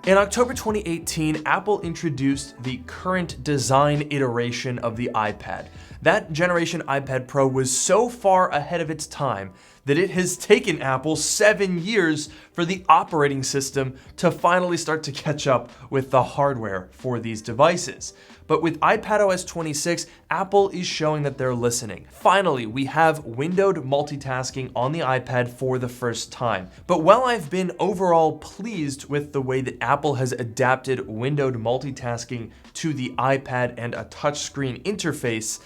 In October 2018, Apple introduced the current design iteration of the iPad. That generation iPad Pro was so far ahead of its time that it has taken Apple 7 years for the operating system to finally start to catch up with the hardware for these devices. But with iPadOS 26, Apple is showing that they're listening. Finally, we have windowed multitasking on the iPad for the first time. But while I've been overall pleased with the way that Apple has adapted windowed multitasking to the iPad and a touchscreen interface,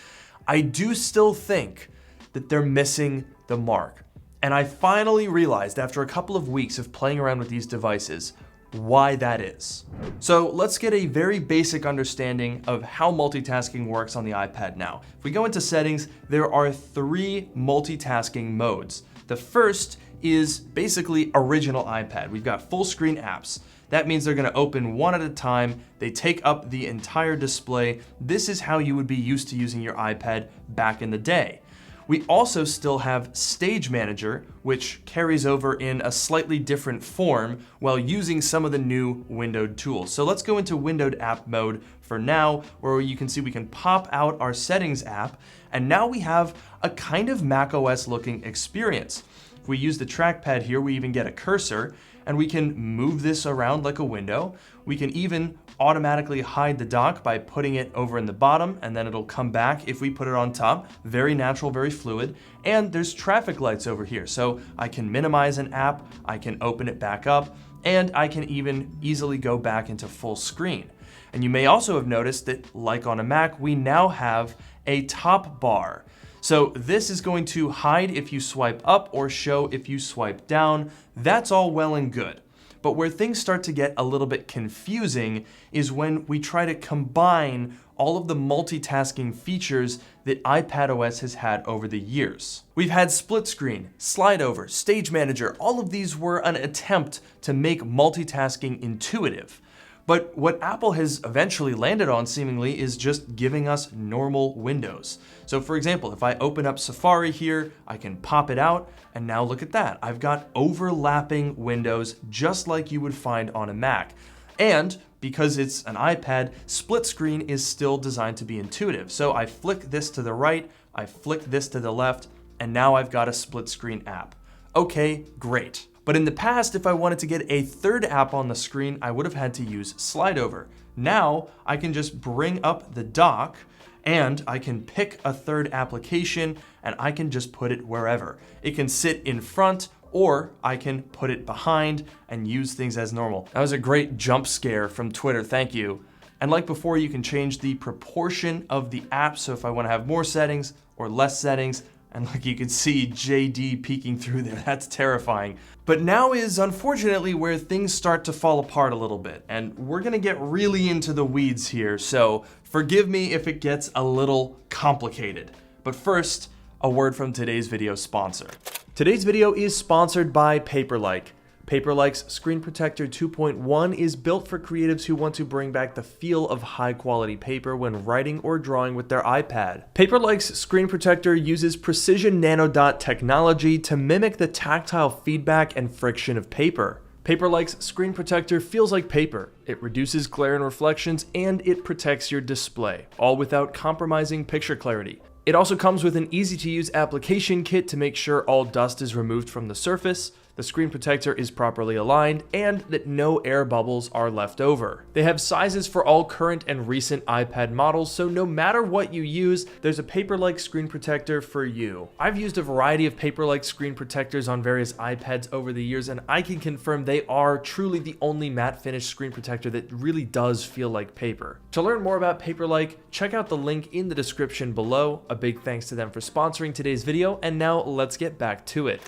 I do still think that they're missing the mark. And I finally realized after a couple of weeks of playing around with these devices why that is. So let's get a very basic understanding of how multitasking works on the iPad now. If we go into settings, there are 3 multitasking modes. The first is basically original iPad. We've got full screen apps. That means they're gonna open one at a time. They take up the entire display. This is how you would be used to using your iPad back in the day. We also still have Stage Manager, which carries over in a slightly different form while using some of the new windowed tools. So let's go into windowed app mode for now, where you can see we can pop out our settings app, and now we have a kind of macOS looking experience. If we use the trackpad here, we even get a cursor, and we can move this around like a window. We can even automatically hide the dock by putting it over in the bottom, and then it'll come back if we put it on top. Very natural, very fluid. And there's traffic lights over here, so I can minimize an app, I can open it back up, and I can even easily go back into full screen. And you may also have noticed that, like on a Mac, we now have a top bar. So this is going to hide if you swipe up or show if you swipe down. That's all well and good. But where things start to get a little bit confusing is when we try to combine all of the multitasking features that iPadOS has had over the years. We've had split screen, slide over, stage manager. All of these were an attempt to make multitasking intuitive. But what Apple has eventually landed on, seemingly, is just giving us normal windows. So for example, if I open up Safari here, I can pop it out, and now look at that. I've got overlapping windows just like you would find on a Mac. And because it's an iPad, split screen is still designed to be intuitive. So I flick this to the right, I flick this to the left, and now I've got a split screen app. Okay, great. But in the past, if I wanted to get a third app on the screen, I would have had to use slide over. Now, I can just bring up the dock and I can pick a third application and I can just put it wherever. It can sit in front or I can put it behind and use things as normal. That was a great jump scare from Twitter, thank you. And like before, you can change the proportion of the app. So if I want to have more settings or less settings, and like you can see JD peeking through there, that's terrifying. But now is unfortunately where things start to fall apart a little bit, and we're gonna get really into the weeds here, so forgive me if it gets a little complicated. But first, a word from today's video sponsor. Today's video is sponsored by Paperlike. Paperlike's Screen Protector 2.1 is built for creatives who want to bring back the feel of high-quality paper when writing or drawing with their iPad. Paperlike's Screen Protector uses precision nanodot technology to mimic the tactile feedback and friction of paper. Paperlike's Screen Protector feels like paper. It reduces glare and reflections, and it protects your display, all without compromising picture clarity. It also comes with an easy-to-use application kit to make sure all dust is removed from the surface, the screen protector is properly aligned, and that no air bubbles are left over. They have sizes for all current and recent iPad models, so no matter what you use, there's a Paperlike screen protector for you. I've used a variety of Paperlike screen protectors on various iPads over the years, and I can confirm they are truly the only matte finish screen protector that really does feel like paper. To learn more about Paperlike, check out the link in the description below. A big thanks to them for sponsoring today's video, and now let's get back to it.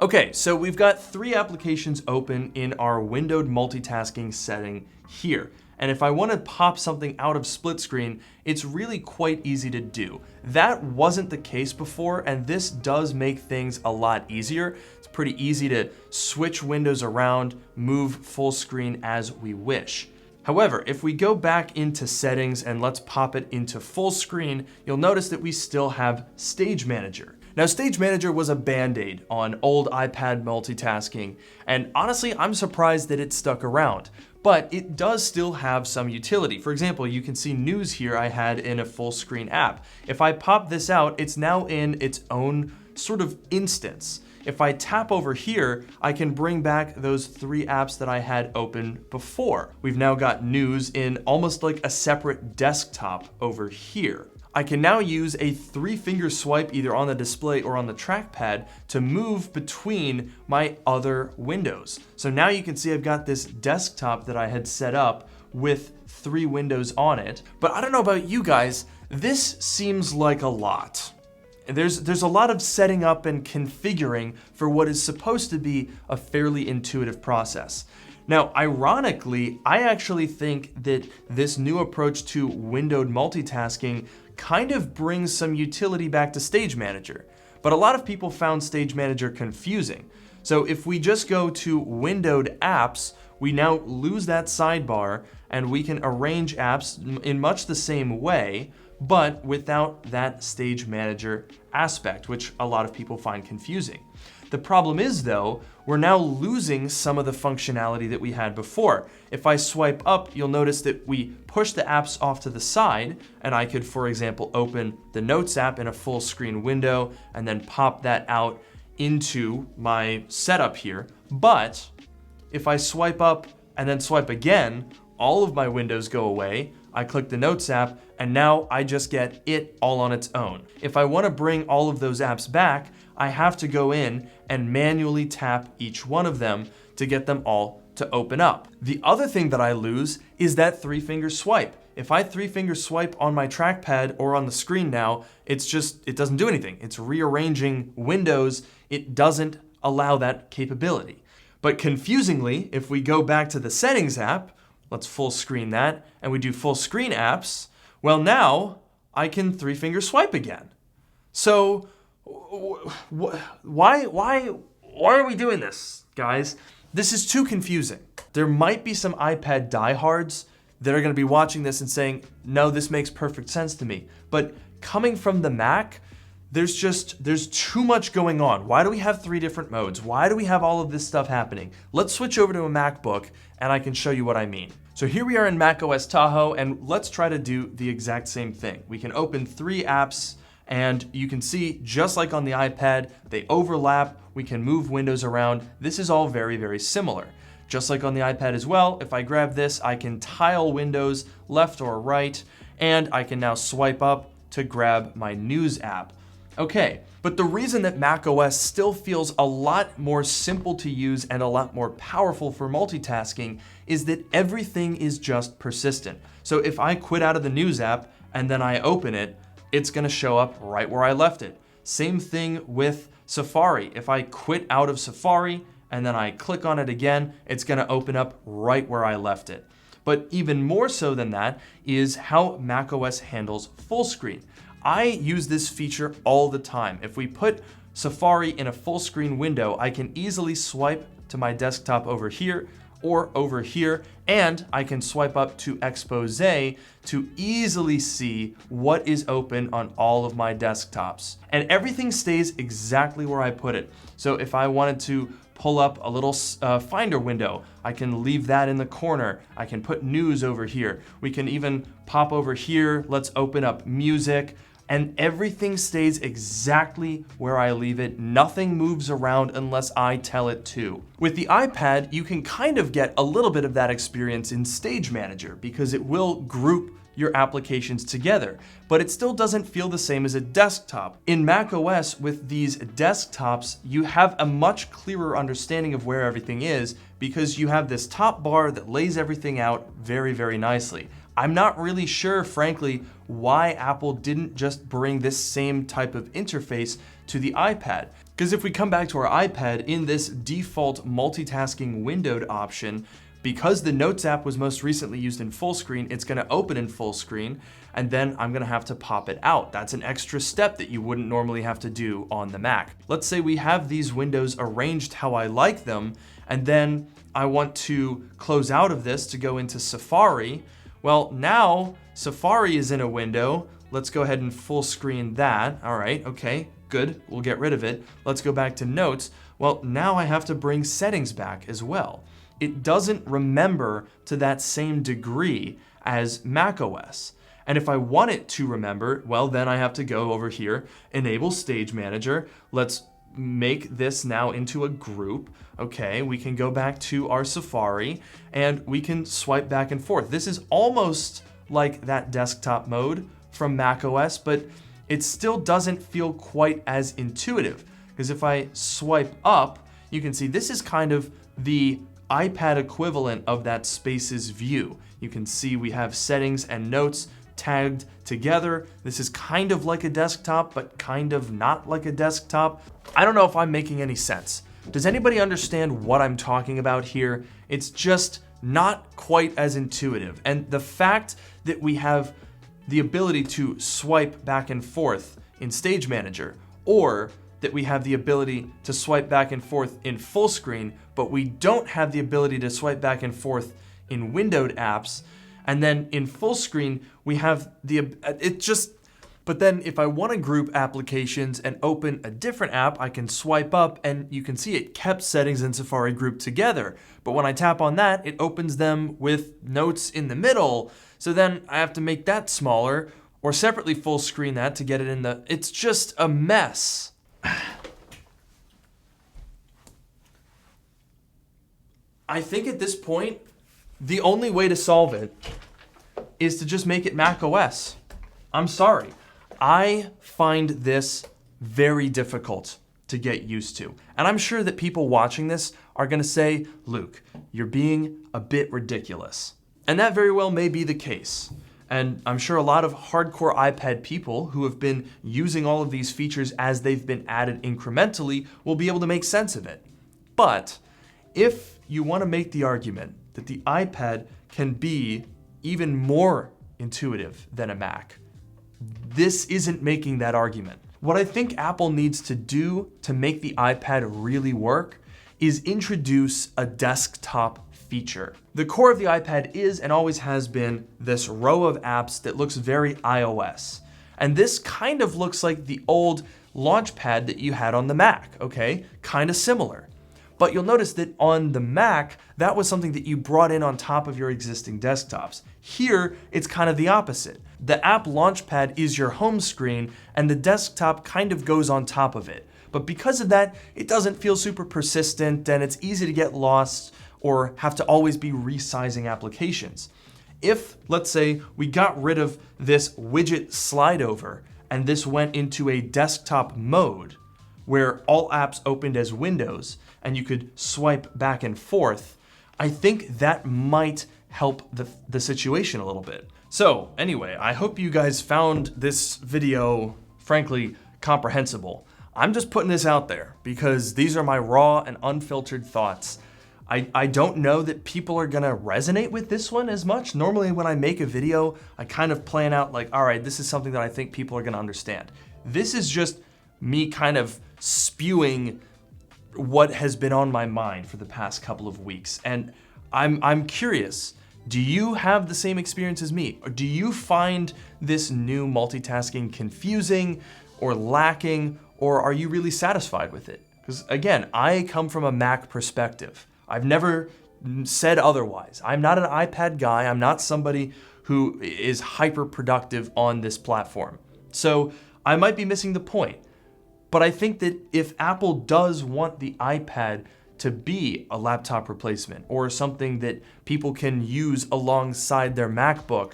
Okay, so we've got 3 applications open in our windowed multitasking setting here. And if I want to pop something out of split screen, it's really quite easy to do. That wasn't the case before, and this does make things a lot easier. It's pretty easy to switch windows around, move full screen as we wish. However, if we go back into settings and let's pop it into full screen, you'll notice that we still have Stage Manager. Now, Stage Manager was a band-aid on old iPad multitasking, and honestly, I'm surprised that it stuck around. but it does still have some utility. For example, you can see news here I had in a full screen app. If I pop this out, it's now in its own sort of instance. If I tap over here, I can bring back those 3 apps that I had open before. We've now got news in almost like a separate desktop over here. I can now use a 3-finger swipe either on the display or on the trackpad to move between my other windows. So now you can see I've got this desktop that I had set up with 3 windows on it. But I don't know about you guys, this seems like a lot. There's a lot of setting up and configuring for what is supposed to be a fairly intuitive process. Now, ironically, I actually think that this new approach to windowed multitasking kind of brings some utility back to Stage Manager. But a lot of people found Stage Manager confusing. So if we just go to windowed apps, we now lose that sidebar and we can arrange apps in much the same way, but without that Stage Manager aspect, which a lot of people find confusing. The problem is, though, we're now losing some of the functionality that we had before. If I swipe up, you'll notice that we push the apps off to the side, and I could, for example, open the Notes app in a full screen window and then pop that out into my setup here. But if I swipe up and then swipe again, all of my windows go away. I click the Notes app, and now I just get it all on its own. If I want to bring all of those apps back, I have to go in and manually tap each one of them to get them all to open up. The other thing that I lose is that 3-finger swipe. If I 3-finger swipe on my trackpad or on the screen now, it doesn't do anything. It's rearranging windows. It doesn't allow that capability. But confusingly, if we go back to the Settings app, let's full screen that, and we do full screen apps, well, now I can 3-finger swipe again. So why are we doing this, guys? This is too confusing. There might be some iPad diehards that are going to be watching this and saying, no, this makes perfect sense to me. But coming from the Mac, there's too much going on. Why do we have 3 different modes? Why do we have all of this stuff happening? Let's switch over to a MacBook and I can show you what I mean. So here we are in macOS Tahoe, and let's try to do the exact same thing. We can open 3 apps, and you can see, just like on the iPad, they overlap. We can move windows around. This is all very, very similar. Just like on the iPad as well, if I grab this, I can tile windows left or right, and I can now swipe up to grab my News app. Okay, but the reason that macOS still feels a lot more simple to use and a lot more powerful for multitasking is that everything is just persistent. So if I quit out of the News app and then I open it, it's gonna show up right where I left it. Same thing with Safari. If I quit out of Safari and then I click on it again, it's gonna open up right where I left it. But even more so than that is how macOS handles full screen. I use this feature all the time. If we put Safari in a full screen window, I can easily swipe to my desktop over here or over here, and I can swipe up to Expose to easily see what is open on all of my desktops. And everything stays exactly where I put it. So if I wanted to pull up a little Finder window, I can leave that in the corner. I can put News over here. We can even pop over here. Let's open up Music. And everything stays exactly where I leave it. Nothing moves around unless I tell it to. With the iPad, you can kind of get a little bit of that experience in Stage Manager because it will group your applications together, but it still doesn't feel the same as a desktop. In macOS, with these desktops, you have a much clearer understanding of where everything is because you have this top bar that lays everything out very, very nicely. I'm not really sure, frankly, why Apple didn't just bring this same type of interface to the iPad. Because if we come back to our iPad, in this default multitasking windowed option, because the Notes app was most recently used in full screen, it's gonna open in full screen, and then I'm gonna have to pop it out. That's an extra step that you wouldn't normally have to do on the Mac. Let's say we have these windows arranged how I like them, and then I want to close out of this to go into Safari. Well, now Safari is in a window. Let's go ahead and full screen that. All right, okay, good, we'll get rid of it. Let's go back to Notes. Well, now I have to bring Settings back as well. it doesn't remember to that same degree as macOS. And if I want it to remember, well, then I have to go over here, enable Stage Manager. Let's make this now into a group. Okay, we can go back to our Safari and we can swipe back and forth. This is almost like that desktop mode from macOS, but it still doesn't feel quite as intuitive. Because if I swipe up, you can see this is kind of the iPad equivalent of that Spaces view. You can see we have settings and notes tagged together. This is kind of like a desktop, but kind of not like a desktop. I don't know if I'm making any sense. Does anybody understand what I'm talking about here? It's just not quite as intuitive. And the fact that we have the ability to swipe back and forth in Stage Manager, or that we have the ability to swipe back and forth in full screen, but we don't have the ability to swipe back and forth in windowed apps, and then in full screen, we have but then if I want to group applications and open a different app, I can swipe up and you can see it kept settings in Safari grouped together. But when I tap on that, it opens them with notes in the middle. So then I have to make that smaller or separately full screen that to get it in it's just a mess. I think at this point, the only way to solve it is to just make it macOS. I'm sorry. I find this very difficult to get used to. And I'm sure that people watching this are going to say, Luke, you're being a bit ridiculous. And that very well may be the case. And I'm sure a lot of hardcore iPad people who have been using all of these features as they've been added incrementally will be able to make sense of it. But if you want to make the argument that the iPad can be even more intuitive than a Mac, this isn't making that argument. What I think Apple needs to do to make the iPad really work is introduce a desktop feature. The core of the iPad is and always has been this row of apps that looks very iOS. And this kind of looks like the old Launchpad that you had on the Mac, okay? Kind of similar. But you'll notice that on the Mac, that was something that you brought in on top of your existing desktops. Here, it's kind of the opposite. The app Launchpad is your home screen, and the desktop kind of goes on top of it. But because of that, it doesn't feel super persistent, and it's easy to get lost or have to always be resizing applications. If, let's say, we got rid of this widget slide over, and this went into a desktop mode, where all apps opened as windows, and you could swipe back and forth, I think that might help the situation a little bit. So anyway, I hope you guys found this video, frankly, comprehensible. I'm just putting this out there because these are my raw and unfiltered thoughts. I don't know that people are gonna resonate with this one as much. Normally when I make a video, I kind of plan out like, all right, this is something that I think people are gonna understand. This is just me kind of spewing what has been on my mind for the past couple of weeks. And I'm curious, do you have the same experience as me? Or do you find this new multitasking confusing or lacking, or are you really satisfied with it? Because again, I come from a Mac perspective. I've never said otherwise. I'm not an iPad guy. I'm not somebody who is hyper productive on this platform. So I might be missing the point. But I think that if Apple does want the iPad to be a laptop replacement or something that people can use alongside their MacBook,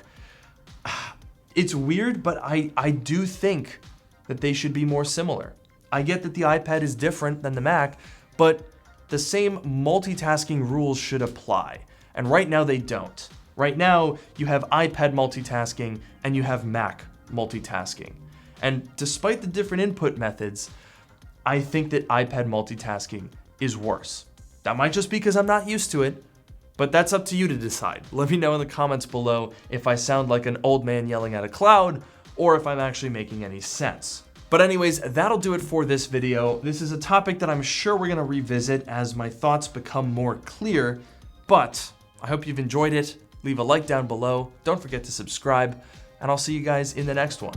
it's weird, but I do think that they should be more similar. I get that the iPad is different than the Mac, but the same multitasking rules should apply. And right now they don't. Right now you have iPad multitasking and you have Mac multitasking. And despite the different input methods, I think that iPad multitasking is worse. That might just be because I'm not used to it, but that's up to you to decide. Let me know in the comments below if I sound like an old man yelling at a cloud or if I'm actually making any sense. But anyways, that'll do it for this video. This is a topic that I'm sure we're gonna revisit as my thoughts become more clear, but I hope you've enjoyed it. Leave a like down below. Don't forget to subscribe, and I'll see you guys in the next one.